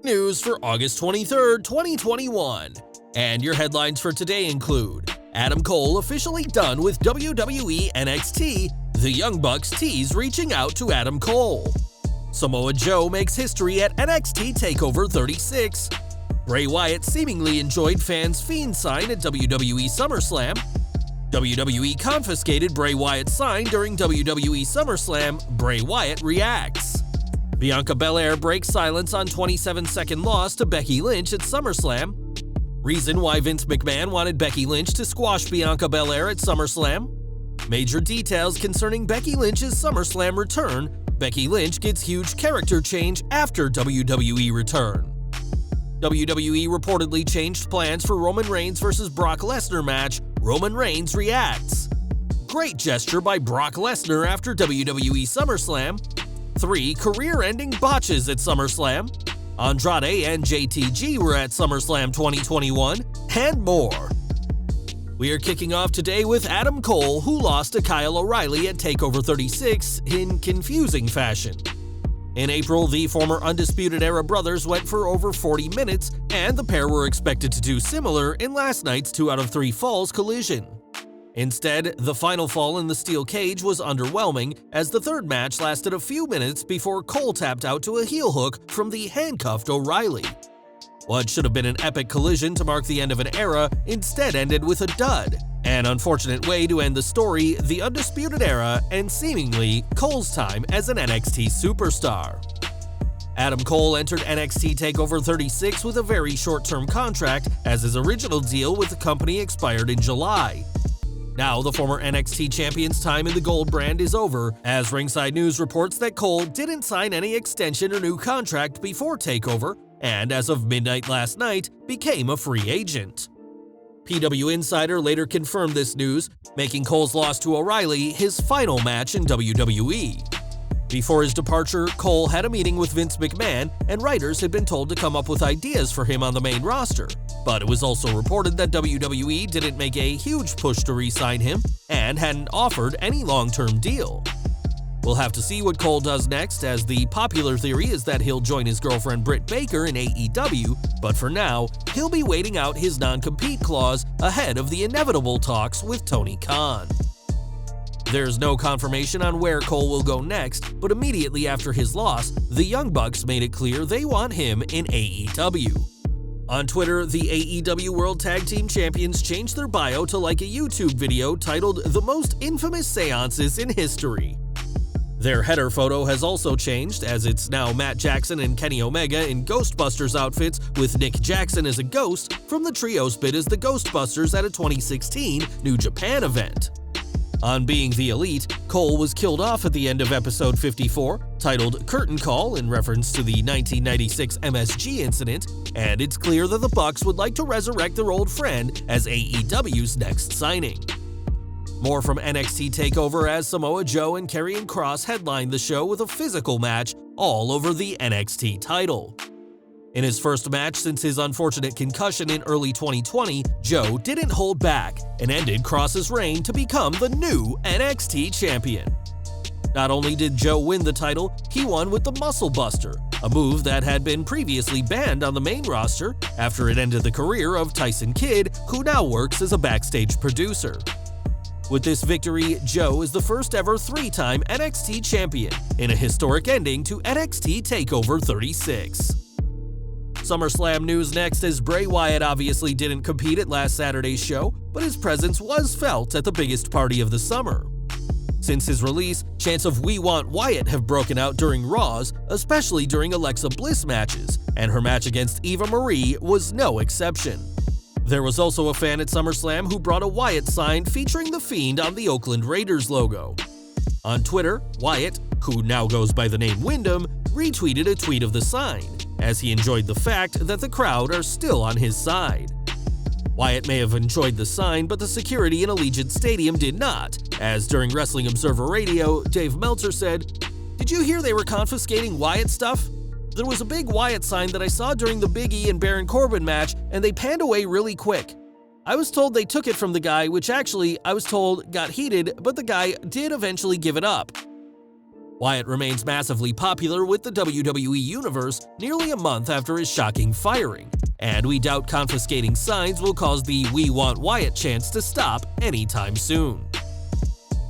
news for August 23rd, 2021. And your headlines for today include Adam Cole officially done with WWE NXT, the Young Bucks tease reaching out to Adam Cole. Samoa Joe makes history at NXT Takeover 36. Bray Wyatt seemingly enjoyed fans' Fiend sign at WWE SummerSlam. WWE confiscated Bray Wyatt's sign during WWE SummerSlam. Bray Wyatt reacts. Bianca Belair breaks silence on 27-second loss to Becky Lynch at SummerSlam. Reason why Vince McMahon wanted Becky Lynch to squash Bianca Belair at SummerSlam. Major details concerning Becky Lynch's SummerSlam return. Becky Lynch gets huge character change after WWE return. WWE reportedly changed plans for Roman Reigns vs. Brock Lesnar match. Roman Reigns reacts. Great gesture by Brock Lesnar after WWE SummerSlam. 3 career-ending botches at SummerSlam. Andrade and JTG were at SummerSlam 2021, and more. We are kicking off today with Adam Cole, who lost to Kyle O'Reilly at TakeOver 36 in confusing fashion. In April, the former Undisputed Era brothers went for over 40 minutes, and the pair were expected to do similar in last night's 2 out of 3 falls collision. Instead, the final fall in the steel cage was underwhelming, as the third match lasted a few minutes before Cole tapped out to a heel hook from the handcuffed O'Reilly. What should have been an epic collision to mark the end of an era instead ended with a dud. An unfortunate way to end the story, the Undisputed Era, and seemingly Cole's time as an NXT superstar. Adam Cole entered NXT TakeOver 36 with a very short-term contract, as his original deal with the company expired in July. Now, the former NXT champion's time in the gold brand is over, as Ringside News reports that Cole didn't sign any extension or new contract before TakeOver, and as of midnight last night, became a free agent. PW Insider later confirmed this news, making Cole's loss to O'Reilly his final match in WWE. Before his departure, Cole had a meeting with Vince McMahon, and writers had been told to come up with ideas for him on the main roster. But it was also reported that WWE didn't make a huge push to re-sign him, and hadn't offered any long-term deal. We'll have to see what Cole does next, as the popular theory is that he'll join his girlfriend Britt Baker in AEW, but for now, he'll be waiting out his non-compete clause ahead of the inevitable talks with Tony Khan. There's no confirmation on where Cole will go next, but immediately after his loss, the Young Bucks made it clear they want him in AEW. On Twitter, the AEW World Tag Team Champions changed their bio to like a YouTube video titled "The Most Infamous Seances in History." Their header photo has also changed, as it's now Matt Jackson and Kenny Omega in Ghostbusters outfits with Nick Jackson as a ghost from the trios bit as the Ghostbusters at a 2016 New Japan event. On Being the Elite, Cole was killed off at the end of episode 54, titled Curtain Call in reference to the 1996 MSG incident, and it's clear that the Bucks would like to resurrect their old friend as AEW's next signing. More from NXT TakeOver, as Samoa Joe and Karrion Kross headlined the show with a physical match all over the NXT title. In his first match since his unfortunate concussion in early 2020, Joe didn't hold back and ended Kross's reign to become the new NXT champion. Not only did Joe win the title, he won with the Muscle Buster, a move that had been previously banned on the main roster after it ended the career of Tyson Kidd, who now works as a backstage producer. With this victory, Joe is the first ever 3-time NXT champion in a historic ending to NXT TakeOver 36. SummerSlam news next, as Bray Wyatt obviously didn't compete at last Saturday's show, but his presence was felt at the biggest party of the summer. Since his release, chants of "We Want Wyatt" have broken out during Raws, especially during Alexa Bliss matches, and her match against Eva Marie was no exception. There was also a fan at SummerSlam who brought a Wyatt sign featuring the Fiend on the Oakland Raiders logo. On Twitter, Wyatt, who now goes by the name Wyndham, retweeted a tweet of the sign, as he enjoyed the fact that the crowd are still on his side. Wyatt may have enjoyed the sign, but the security in Allegiant Stadium did not, as during Wrestling Observer Radio, Dave Meltzer said, "Did you hear they were confiscating Wyatt stuff? There was a big Wyatt sign that I saw during the Big E and Baron Corbin match, and they panned away really quick. I was told they took it from the guy, which actually, I was told, got heated, but the guy did eventually give it up." Wyatt remains massively popular with the WWE Universe nearly a month after his shocking firing, and we doubt confiscating signs will cause the "We Want Wyatt" chants to stop anytime soon.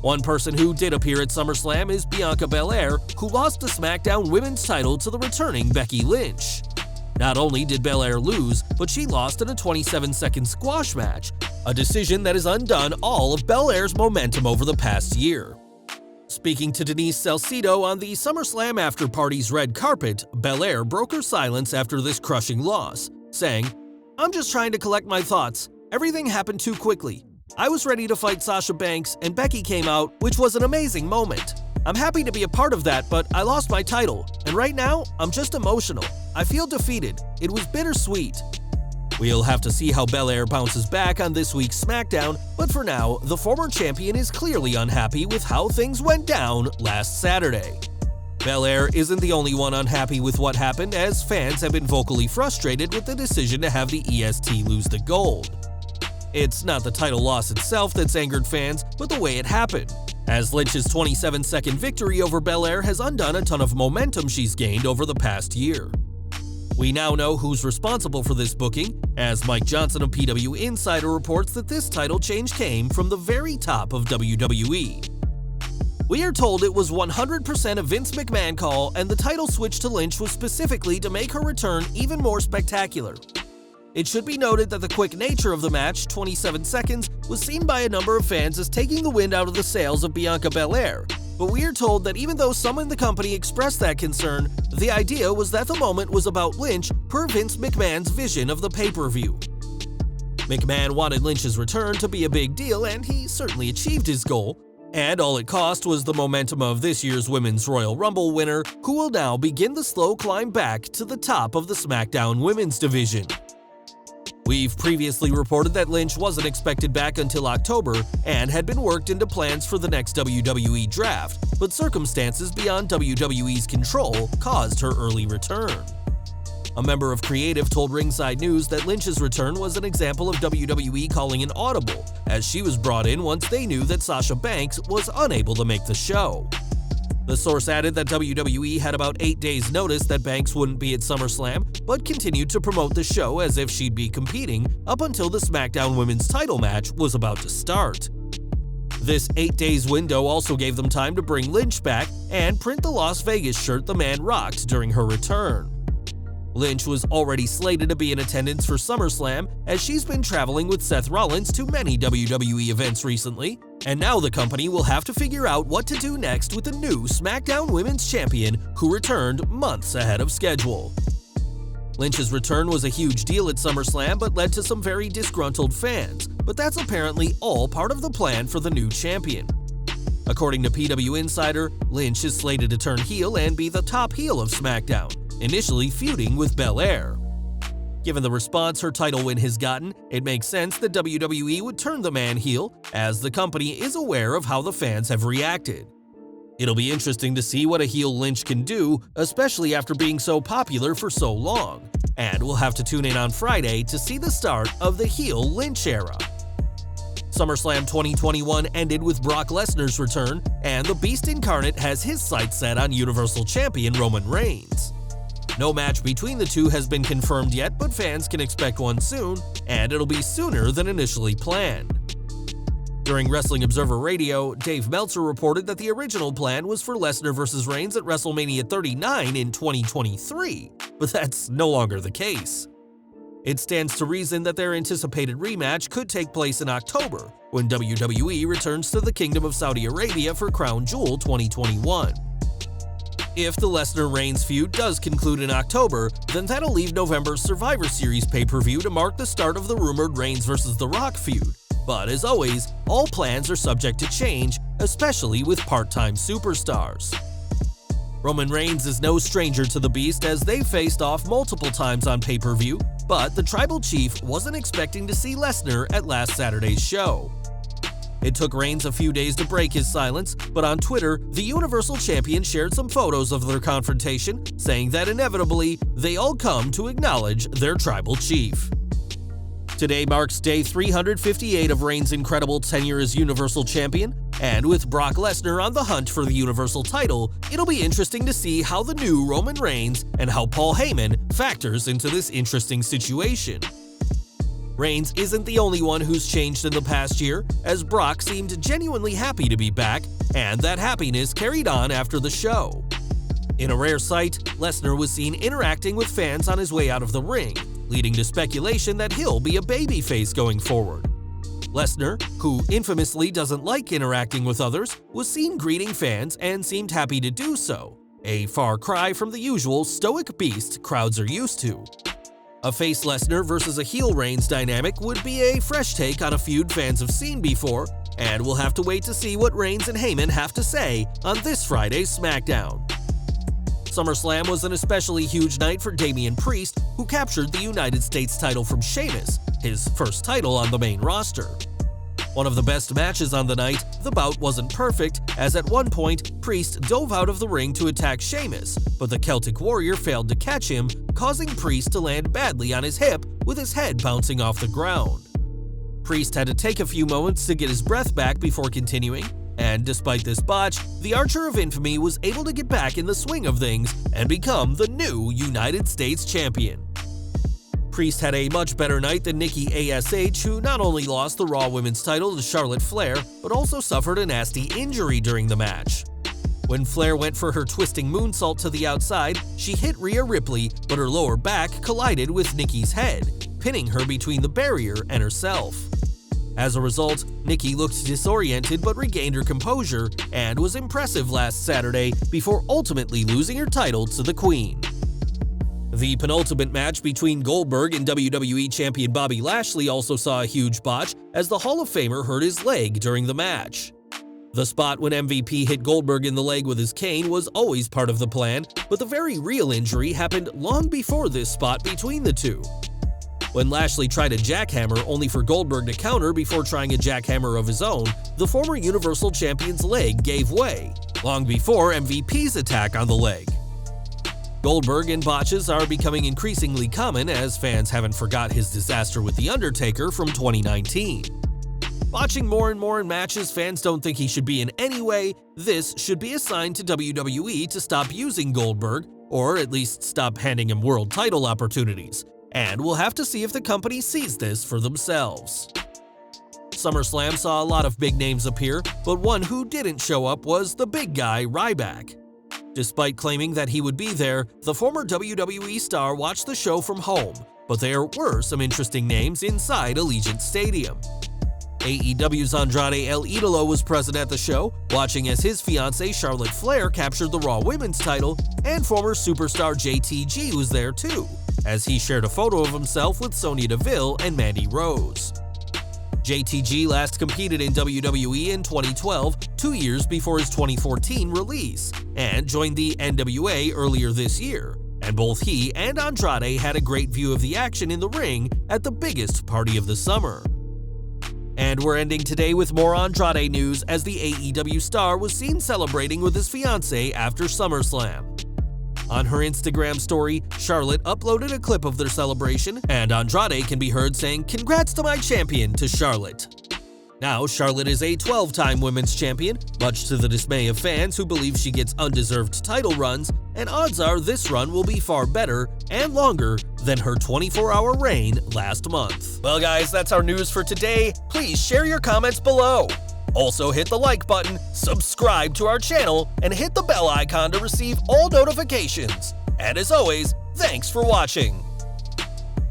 One person who did appear at SummerSlam is Bianca Belair, who lost the SmackDown Women's title to the returning Becky Lynch. Not only did Belair lose, but she lost in a 27-second squash match, a decision that has undone all of Belair's momentum over the past year. Speaking to Denise Salcido on the SummerSlam after-party's red carpet, Belair broke her silence after this crushing loss, saying, "I'm just trying to collect my thoughts. Everything happened too quickly. I was ready to fight Sasha Banks, and Becky came out, which was an amazing moment. I'm happy to be a part of that, but I lost my title, and right now, I'm just emotional. I feel defeated. It was bittersweet." We'll have to see how Belair bounces back on this week's SmackDown, but for now, the former champion is clearly unhappy with how things went down last Saturday. Belair isn't the only one unhappy with what happened, as fans have been vocally frustrated with the decision to have the EST lose the gold. It's not the title loss itself that's angered fans, but the way it happened, as Lynch's 27-second victory over Belair has undone a ton of momentum she's gained over the past year. We now know who's responsible for this booking, as Mike Johnson of PW Insider reports that this title change came from the very top of WWE. We are told it was 100% a Vince McMahon call, and the title switch to Lynch was specifically to make her return even more spectacular. It should be noted that the quick nature of the match, 27 seconds, was seen by a number of fans as taking the wind out of the sails of Bianca Belair, but we are told that even though some in the company expressed that concern, the idea was that the moment was about Lynch per Vince McMahon's vision of the pay-per-view. McMahon wanted Lynch's return to be a big deal, and he certainly achieved his goal, and all it cost was the momentum of this year's Women's Royal Rumble winner, who will now begin the slow climb back to the top of the SmackDown Women's division. We've previously reported that Lynch wasn't expected back until October and had been worked into plans for the next WWE draft, but circumstances beyond WWE's control caused her early return. A member of Creative told Ringside News that Lynch's return was an example of WWE calling an audible, as she was brought in once they knew that Sasha Banks was unable to make the show. The source added that WWE had about 8 days' notice that Banks wouldn't be at SummerSlam, but continued to promote the show as if she'd be competing up until the SmackDown Women's title match was about to start. This 8 days window also gave them time to bring Lynch back and print the Las Vegas shirt the man rocked during her return. Lynch was already slated to be in attendance for SummerSlam, as she's been traveling with Seth Rollins to many WWE events recently, and now the company will have to figure out what to do next with the new SmackDown Women's Champion who returned months ahead of schedule. Lynch's return was a huge deal at SummerSlam, but led to some very disgruntled fans, but that's apparently all part of the plan for the new champion. According to PW Insider, Lynch is slated to turn heel and be the top heel of SmackDown, initially feuding with Belair. Given the response her title win has gotten, it makes sense that WWE would turn the man heel, as the company is aware of how the fans have reacted. It'll be interesting to see what a heel Lynch can do, especially after being so popular for so long, and we'll have to tune in on Friday to see the start of the heel Lynch era. SummerSlam 2021 ended with Brock Lesnar's return, and the Beast Incarnate has his sights set on Universal Champion Roman Reigns. No match between the two has been confirmed yet, but fans can expect one soon, and it'll be sooner than initially planned. During Wrestling Observer Radio, Dave Meltzer reported that the original plan was for Lesnar vs. Reigns at WrestleMania 39 in 2023, but that's no longer the case. It stands to reason that their anticipated rematch could take place in October, when WWE returns to the Kingdom of Saudi Arabia for Crown Jewel 2021. If the Lesnar-Reigns feud does conclude in October, then that'll leave November's Survivor Series pay-per-view to mark the start of the rumored Reigns vs. The Rock feud. But as always, all plans are subject to change, especially with part-time superstars. Roman Reigns is no stranger to the Beast, as they faced off multiple times on pay-per-view, but the Tribal Chief wasn't expecting to see Lesnar at last Saturday's show. It took Reigns a few days to break his silence, but on Twitter, the Universal Champion shared some photos of their confrontation, saying that inevitably, they all come to acknowledge their Tribal Chief. Today marks day 358 of Reigns' incredible tenure as Universal Champion, and with Brock Lesnar on the hunt for the Universal title, it'll be interesting to see how the new Roman Reigns and how Paul Heyman factors into this interesting situation. Reigns isn't the only one who's changed in the past year, as Brock seemed genuinely happy to be back, and that happiness carried on after the show. In a rare sight, Lesnar was seen interacting with fans on his way out of the ring, leading to speculation that he'll be a babyface going forward. Lesnar, who infamously doesn't like interacting with others, was seen greeting fans and seemed happy to do so, a far cry from the usual stoic beast crowds are used to. A face Lesnar versus a heel Reigns dynamic would be a fresh take on a feud fans have seen before, and we'll have to wait to see what Reigns and Heyman have to say on this Friday's SmackDown. SummerSlam was an especially huge night for Damian Priest, who captured the United States title from Sheamus, his first title on the main roster. One of the best matches on the night, the bout wasn't perfect, as at one point, Priest dove out of the ring to attack Sheamus, but the Celtic Warrior failed to catch him, causing Priest to land badly on his hip with his head bouncing off the ground. Priest had to take a few moments to get his breath back before continuing, and despite this botch, the Archer of Infamy was able to get back in the swing of things and become the new United States Champion. Priest had a much better night than Nikki ASH, who not only lost the Raw Women's title to Charlotte Flair, but also suffered a nasty injury during the match. When Flair went for her twisting moonsault to the outside, she hit Rhea Ripley, but her lower back collided with Nikki's head, pinning her between the barrier and herself. As a result, Nikki looked disoriented but regained her composure and was impressive last Saturday before ultimately losing her title to the Queen. The penultimate match between Goldberg and WWE Champion Bobby Lashley also saw a huge botch, as the Hall of Famer hurt his leg during the match. The spot when MVP hit Goldberg in the leg with his cane was always part of the plan, but the very real injury happened long before this spot between the two. When Lashley tried a jackhammer only for Goldberg to counter before trying a jackhammer of his own, the former Universal Champion's leg gave way, long before MVP's attack on the leg. Goldberg and botches are becoming increasingly common, as fans haven't forgot his disaster with The Undertaker from 2019. Botching more and more in matches fans don't think he should be in anyway, this should be a sign to WWE to stop using Goldberg, or at least stop handing him world title opportunities, and we'll have to see if the company sees this for themselves. SummerSlam saw a lot of big names appear, but one who didn't show up was the big guy Ryback. Despite claiming that he would be there, the former WWE star watched the show from home, but there were some interesting names inside Allegiant Stadium. AEW's Andrade El Idolo was present at the show, watching as his fiancée Charlotte Flair captured the Raw Women's title, and former superstar JTG was there too, as he shared a photo of himself with Sonya Deville and Mandy Rose. JTG last competed in WWE in 2012, 2 years before his 2014 release, and joined the NWA earlier this year, and both he and Andrade had a great view of the action in the ring at the biggest party of the summer. And we're ending today with more Andrade news, as the AEW star was seen celebrating with his fiancée after SummerSlam. On her Instagram story, Charlotte uploaded a clip of their celebration, and Andrade can be heard saying, "Congrats to my champion," to Charlotte. Now, Charlotte is a 12-time women's champion, much to the dismay of fans who believe she gets undeserved title runs, and odds are this run will be far better and longer than her 24-hour reign last month. Well guys, that's our news for today. Please share your comments below. Also hit the like button, subscribe to our channel, and hit the bell icon to receive all notifications. And as always, thanks for watching.